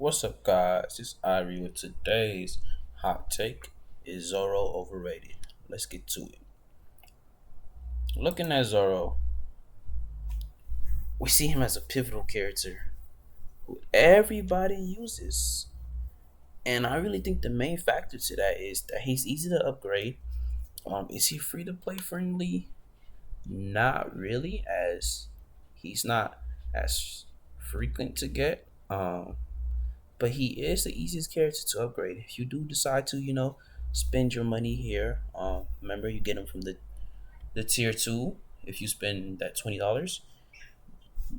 What's up, guys? It's Irie with today's hot take. Is Zoro overrated? Let's get to it. Looking at Zoro, we see him as a pivotal character who everybody uses. And I really think the main factor to that is that he's easy to upgrade. Is he free to play friendly? Not really, as he's not as frequent to get. But he is the easiest character to upgrade. If you do decide to, spend your money here, remember you get him from the tier two. If you spend that $20,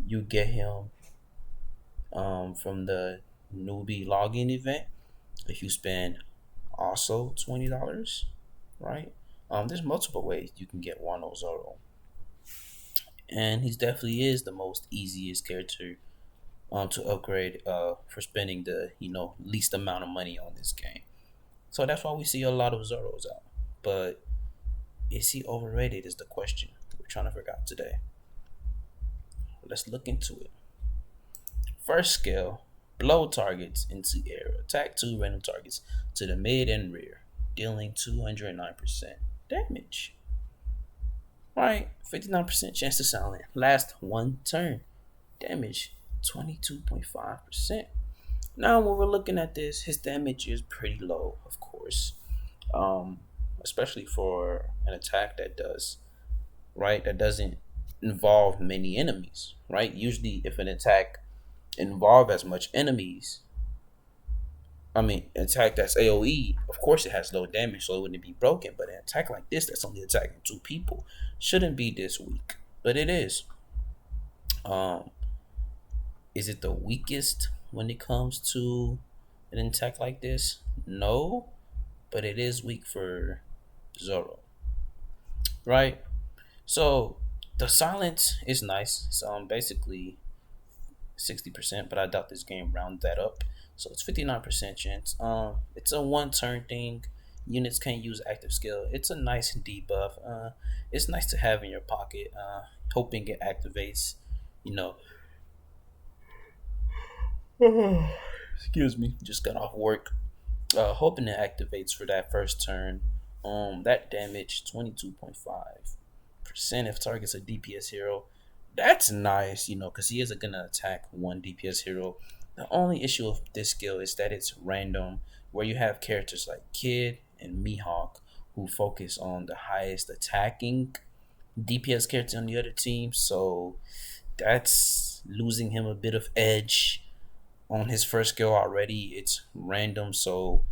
you get him from the newbie login event. If you spend also $20, right? There's multiple ways you can get Wano Zoro, and he definitely is the most easiest character to upgrade for spending the least amount of money on this game. So that's why we see a lot of Zoros out. But is he overrated? Is the question we're trying to figure out today. Let's look into it. First skill: blow targets into air. Attack two random targets to the mid and rear, dealing 209% damage. Right, 59% chance to silent. Last one turn. Damage 22.5%. Now, when we're looking at this, his damage is pretty low, of course, um, especially for an attack that doesn't involve many enemies, right? Usually, if an attack involve as much enemies, attack that's AOE, of course it has low damage, so it wouldn't be broken. But an attack like this, that's only attacking two people, shouldn't be this weak, but it is. Um, is it the weakest when it comes to an attack like this? No, but it is weak for Zoro, right? So the silence is nice. It's basically 60%, but I doubt this game round that up. So it's 59% chance. It's a one turn thing. Units can't use active skill. It's a nice debuff. It's nice to have in your pocket. Hoping it activates. You know. Excuse me. Just got off work. Hoping it activates for that first turn. That damage 22.5% if targets a DPS hero. That's nice, because he isn't gonna attack one DPS hero. The only issue of this skill is that it's random, where you have characters like Kid and Mihawk who focus on the highest attacking DPS character on the other team. So that's losing him a bit of edge on his first skill already. It's random, so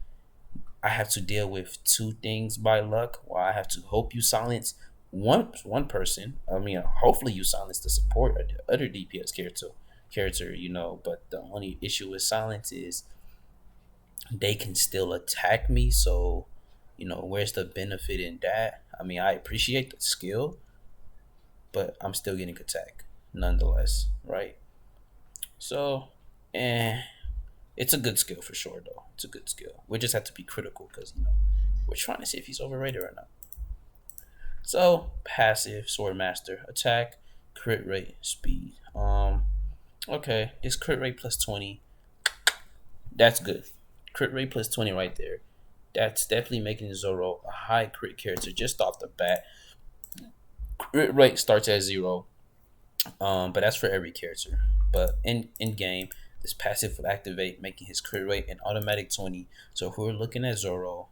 I have to deal with two things by luck. Well, I have to hope you silence one person. Hopefully you silence the support or the other DPS character. But the only issue with silence is they can still attack me. So, where's the benefit in that? I appreciate the skill, but I'm still getting attacked nonetheless, right? So, eh, it's a good skill for sure, though. It's a good skill. We just have to be critical because we're trying to see if he's overrated or not. So passive sword master attack, crit rate, speed. Okay, this crit rate plus 20. That's good. Crit rate plus 20 right there. That's definitely making Zoro a high crit character just off the bat. Crit rate starts at 0. But that's for every character. But in game, this passive will activate, making his crit rate an automatic 20. So if we're looking at Zoro,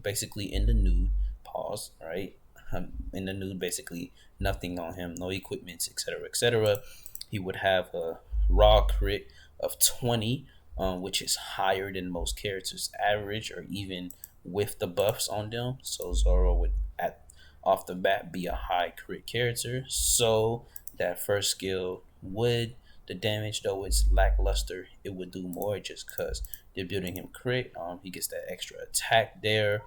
basically in the nude, pause, right? In the nude, basically nothing on him, no equipments, etc., etc. He would have a raw crit of 20, which is higher than most characters' average, or even with the buffs on them. So Zoro would off the bat be a high crit character. So that first skill would, the damage though it's lackluster, it would do more just because they're building him crit. He gets that extra attack there,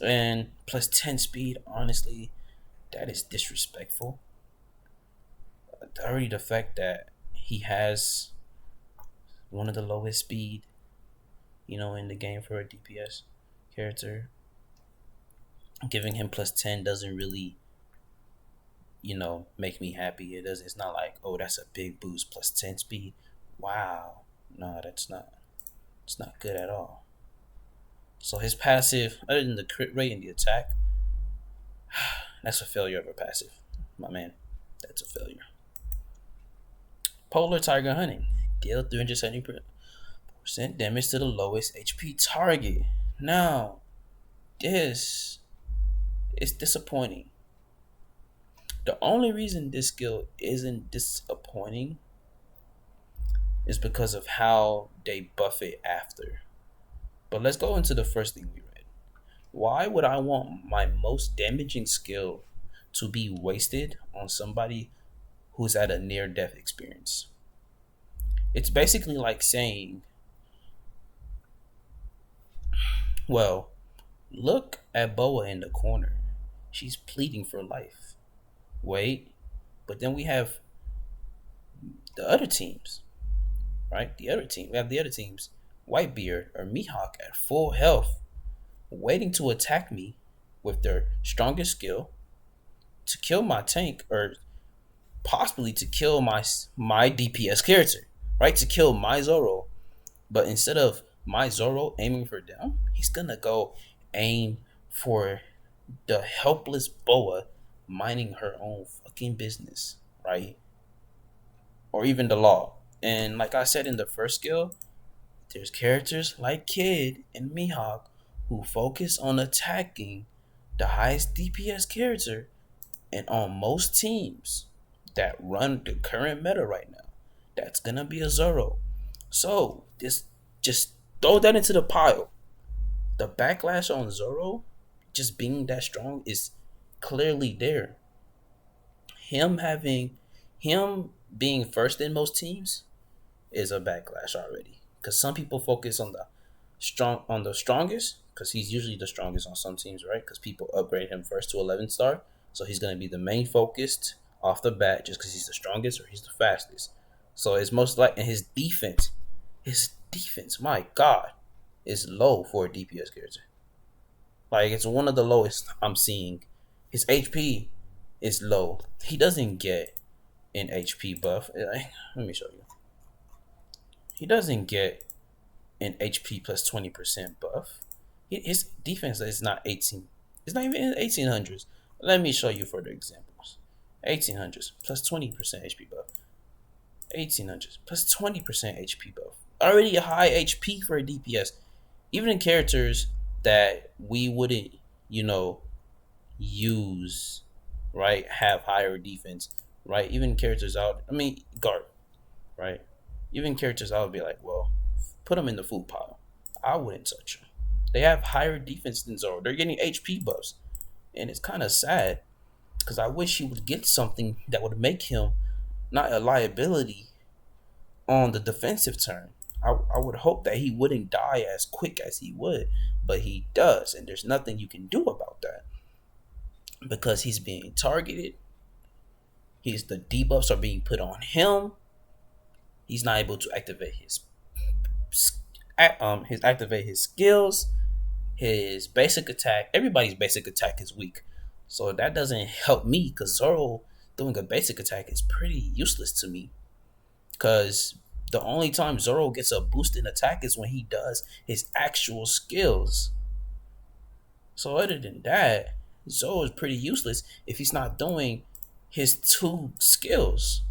and plus 10 speed. Honestly, that is disrespectful. Already the fact that he has one of the lowest speed, in the game for a DPS character, giving him plus 10 doesn't really make me happy. It's not like, oh, that's a big boost, plus 10 speed. Wow. No, that's not. It's not good at all. So his passive, other than the crit rate and the attack, that's a failure of a passive, my man. That's a failure. Polar Tiger Hunting. Deal 370% damage to the lowest HP target. Now, this is disappointing. The only reason this skill isn't disappointing is because of how they buff it after. But let's go into the first thing we read. Why would I want my most damaging skill to be wasted on somebody who's at a near death experience? It's basically like saying, well, look at Boa in the corner. She's pleading for life. Wait, but then we have the other teams, right? The other team. We have the other teams, Whitebeard or Mihawk at full health, waiting to attack me with their strongest skill to kill my tank or possibly to kill my DPS character, right? To kill my Zoro. But instead of my Zoro aiming for them, he's gonna go aim for the helpless Boa minding her own fucking business, right? Or even the law. And like I said in the first skill, there's characters like Kid and Mihawk who focus on attacking the highest DPS character, and on most teams that run the current meta right now, that's gonna be a Zoro. So this just throw that into the pile. The backlash on Zoro just being that strong is clearly there. Him having him being first in most teams is a backlash already. Because some people focus on the strongest, because he's usually the strongest on some teams, right? Because people upgrade him first to 11 star, so he's gonna be the main focused off the bat just because he's the strongest or he's the fastest. So it's most like, and his defense, my God, is low for a DPS character. Like it's one of the lowest I'm seeing. His HP is low. He doesn't get an HP buff. Let me show you. He doesn't get an HP plus 20% buff. His defense is not 18. It's not even in 1800s. Let me show you further examples. 1800s plus 20% HP buff. 1800s plus 20% HP buff. Already a high HP for a DPS. Even in characters that we wouldn't, use, right, have higher defense, right? Even characters out, guard, right? Even characters I would be like, well, put them in the food pile. I wouldn't touch them. They have higher defense than Zoro. They're getting HP buffs. And it's kind of sad because I wish he would get something that would make him not a liability on the defensive turn. I would hope that he wouldn't die as quick as he would, but he does, and there's nothing you can do about that because he's being targeted. The debuffs are being put on him. He's not able to activate his skills, his basic attack. Everybody's basic attack is weak, so that doesn't help me because Zoro doing a basic attack is pretty useless to me. Because the only time Zoro gets a boost in attack is when he does his actual skills. So other than that, Zoro is pretty useless if he's not doing his two skills.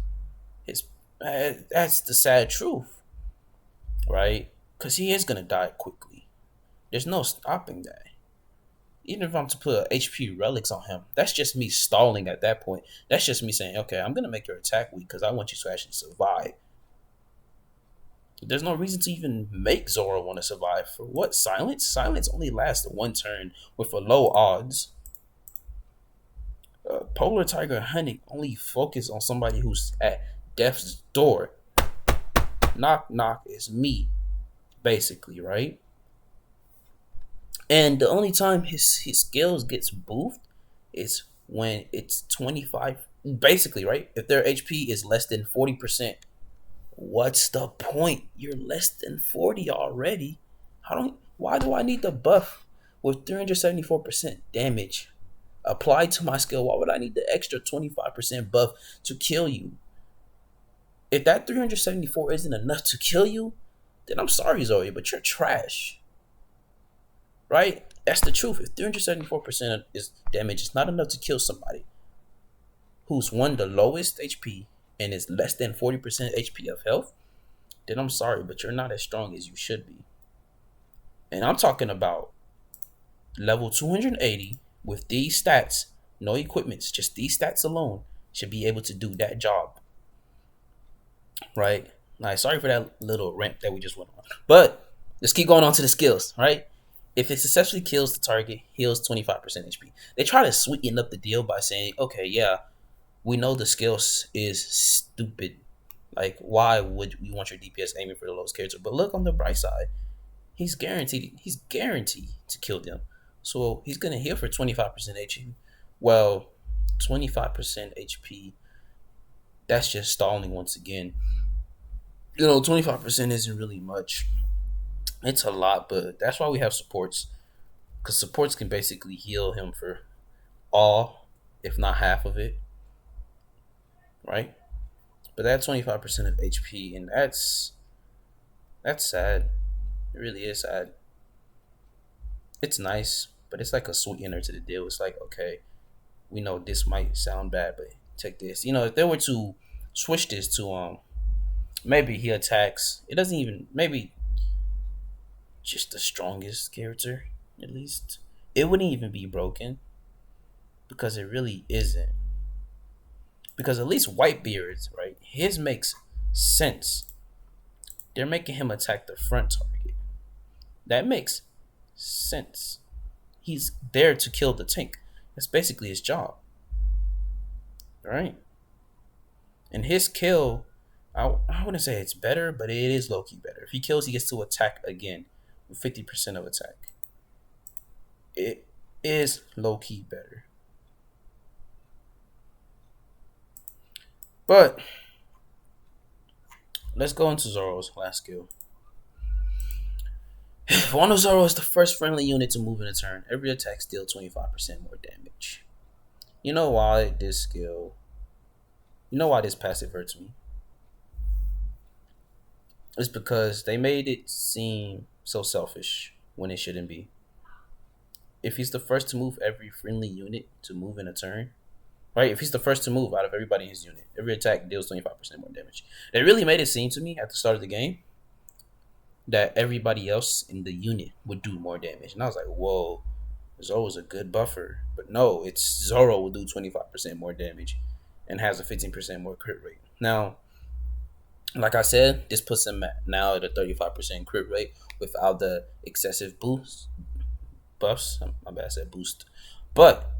That's the sad truth, right? Because he is gonna die quickly. There's no stopping that. Even if I'm to put HP relics on him, that's just me stalling at that point. That's just me saying, okay, I'm gonna make your attack weak because I want you to actually survive. There's no reason to even make Zoro want to survive. For what? Silence? Silence only lasts one turn with a low odds. Polar Tiger Hunting only focus on somebody who's at death's door. Knock knock is me, basically, right? And the only time his skills gets boofed is when it's 25, basically, right? If their HP is less than 40%. What's the point? You're less than 40 already. Why do I need the buff with 374% damage applied to my skill? Why would I need the extra 25% buff to kill you? If that 374 isn't enough to kill you, then I'm sorry, Zoe, but you're trash, right? That's the truth. If 374% is damage is not enough to kill somebody who's one the lowest HP and is less than 40% HP of health, then I'm sorry, but you're not as strong as you should be. And I'm talking about level 280 with these stats, no equipments, just these stats alone should be able to do that job, right? Like, sorry for that little rant that we just went on, but let's keep going on to the skills, right? If it successfully kills the target, heals 25% HP. They try to sweeten up the deal by saying, okay, yeah, we know the skills is stupid. Like, why would we want your DPS aiming for the lowest character? But look on the bright side. He's guaranteed to kill them. So he's gonna heal for 25% HP. Well, 25% HP, that's just stalling once again. 25% isn't really much. It's a lot, but that's why we have supports. Because supports can basically heal him for all, if not half of it. Right? But that's 25% of HP, and that's sad. It really is sad. It's nice, but it's like a sweetener to the deal. It's like, okay, we know this might sound bad, but take this. If they were to switch this to maybe he attacks. It doesn't even maybe just the strongest character at least. It wouldn't even be broken because it really isn't. Because at least Whitebeard's right, his makes sense. They're making him attack the front target. That makes sense. He's there to kill the tank. That's basically his job. Right? And his kill, I wouldn't say it's better, but it is low key better. If he kills, he gets to attack again with 50% of attack. It is low key better. But let's go into Zoro's last skill. Wano Zoro is the first friendly unit to move in a turn. Every attack deals 25% more damage. You know why this skill? You know why this passive hurts me? It's because they made it seem so selfish when it shouldn't be. If he's the first to move every friendly unit to move in a turn, right? If he's the first to move out of everybody in his unit, every attack deals 25% more damage. They really made it seem to me at the start of the game that everybody else in the unit would do more damage. And I was like, whoa, Zoro's a good buffer. But no, it's Zoro will do 25% more damage and has a 15% more crit rate. Now, like I said, this puts him now at a 35% crit rate without the excessive buffs. My bad, I said boost. But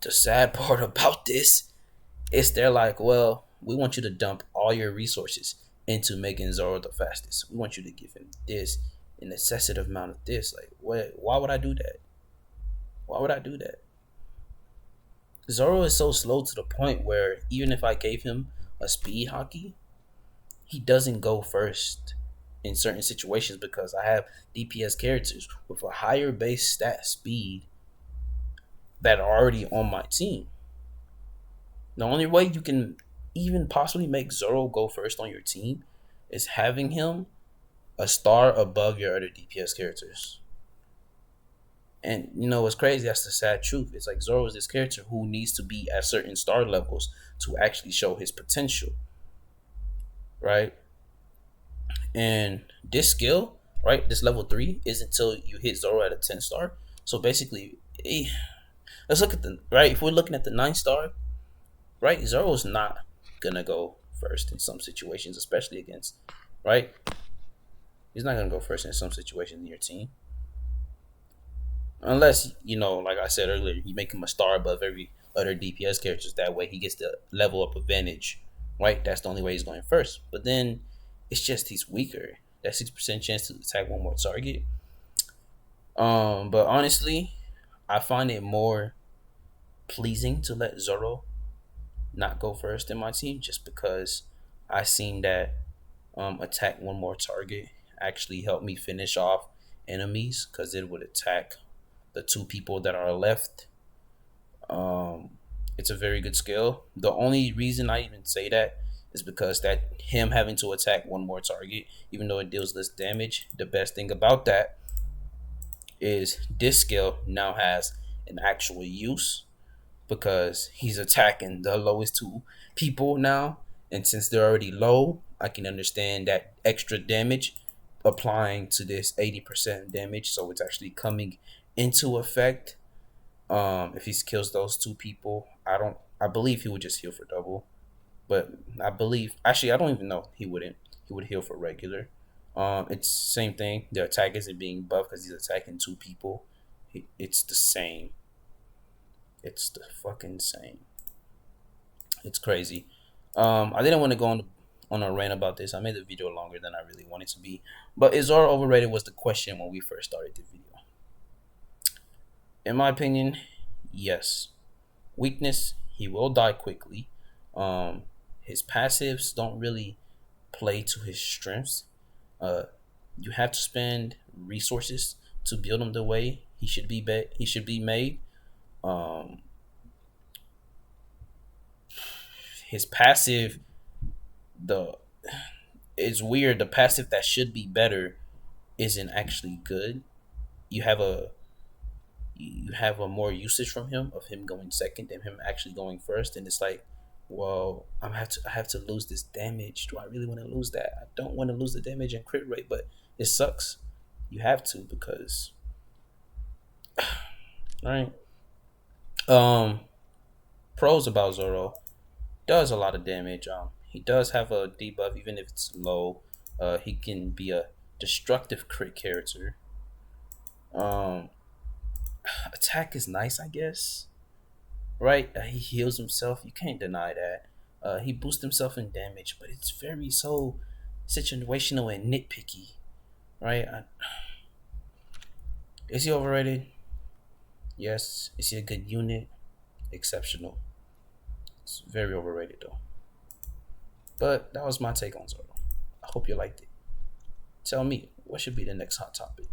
the sad part about this is they're like, well, we want you to dump all your resources into making Zoro the fastest. We want you to give him this, an excessive amount of this. Like, what? Why would I do that? Why would I do that? Zoro is so slow to the point where even if I gave him a speed hockey, he doesn't go first in certain situations because I have DPS characters with a higher base stat speed that are already on my team. The only way you can even possibly make Zoro go first on your team is having him a star above your other DPS characters. And what's crazy? That's the sad truth. It's like Zoro is this character who needs to be at certain star levels to actually show his potential, right? And this skill, right, this level 3 is until you hit Zoro at a 10 star. So basically, let's look at the right. If we're looking at the 9 star, right, Zoro's not gonna go first in some situations, especially against, right? He's not gonna go first in some situations in your team. Unless, like I said earlier, you make him a star above every other DPS characters. That way he gets the level up advantage, right? That's the only way he's going first. But then it's just he's weaker. That 6% chance to attack one more target. But honestly, I find it more pleasing to let Zoro not go first in my team just because I seen that attack one more target actually helped me finish off enemies because it would attack the 2 people that are left. It's a very good skill. The only reason I even say that is because that him having to attack one more target, even though it deals less damage. The best thing about that is this skill now has an actual use because he's attacking the lowest two people now, and since they're already low, I can understand that extra damage applying to this 80% damage, so it's actually coming into effect. If he kills those two people, I believe he would just heal for double, but I believe actually I don't even know, he wouldn't. He would heal for regular. It's same thing. The attack isn't being buffed because he's attacking two people. It's the same. It's the fucking same. It's crazy. I didn't want to go on a rant about this. I made the video longer than I really wanted to be. But is Zoro overrated was the question when we first started the video. In my opinion, yes. Weakness, he will die quickly. His passives don't really play to his strengths. Uh, you have to spend resources to build him the way he should be made. Um, his passive, the it's weird. The passive that should be better isn't actually good. You have a you have a more usage from him of him going second than him actually going first, and it's like, well, I have to lose this damage. Do I really want to lose that? I don't want to lose the damage and crit rate, but it sucks. You have to because all right. Um, pros about Zoro does a lot of damage. He does have a debuff even if it's low. He can be a destructive crit character. Um, attack is nice, I guess. Right? He heals himself. You can't deny that. He boosts himself in damage, but it's very so situational and nitpicky. Right? Is he overrated? Yes. Is he a good unit? Exceptional. It's very overrated though. But that was my take on Zoro. I hope you liked it. Tell me, what should be the next hot topic?